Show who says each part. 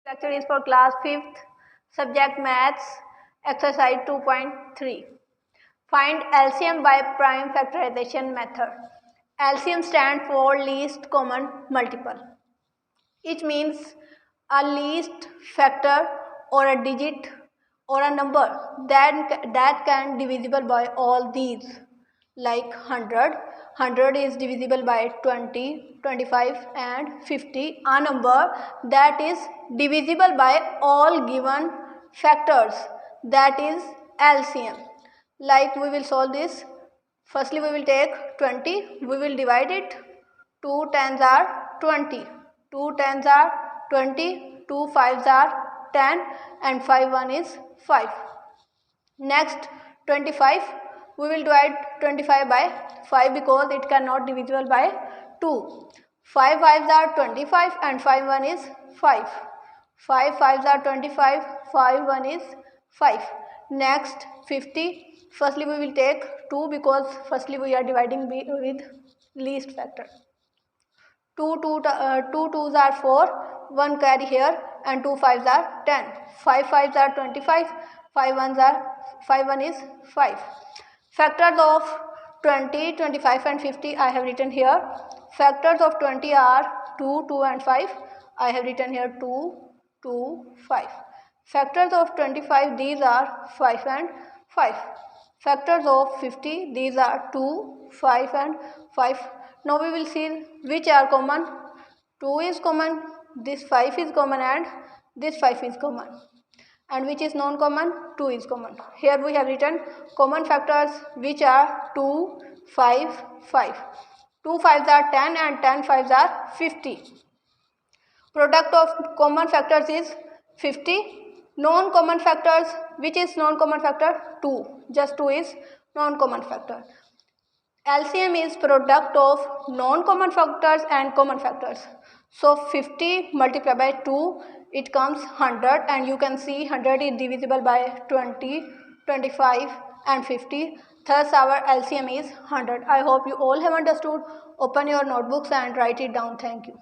Speaker 1: Lecture is for class 5th, subject maths, exercise 2.3. Find LCM by prime factorization method. LCM stands for least common multiple. It means a least factor or a digit or a number that can divisible by all these, like 100. 100 is divisible by 20, 25 and 50. A number that is divisible by all given factors, that is LCM. Like we will solve this. Firstly we will take 20, we will divide it. 2 tens are 20, 2 tens are 20, 2 fives are 10 and 5 1 is 5. Next 25, we will divide 25 by 5 because it cannot divisible by 2. 5 fives are 25 and 5 1 is 5. 5 fives are 25, 5 1 is 5. Next 50, firstly we will take 2 because firstly we are dividing with least factor. 2 twos are 4, 1 carry here and 2 fives are 10. 5 fives are 25, 5 1 is 5. Factors of 20, 25 and 50 I have written here. Factors of 20 are 2, 2 and 5. I have written here 2, 2, 5. Factors of 25, these are 5 and 5. Factors of 50, these are 2, 5 and 5. Now we will see which are common. 2 is common, this 5 is common and this 5 is common. And which is non-common? 2 is common. Here we have written common factors which are 2, 5, 5. 2 fives are 10 and 10 fives are 50. Product of common factors is 50. Non-common factors, which is non-common factor? 2. Just 2 is non-common factor. LCM is product of non-common factors and common factors. So 50 multiplied by 2, it comes 100, and you can see 100 is divisible by 20, 25 and 50. Thus our LCM is 100. I hope you all have understood. Open your notebooks and write it down. Thank you.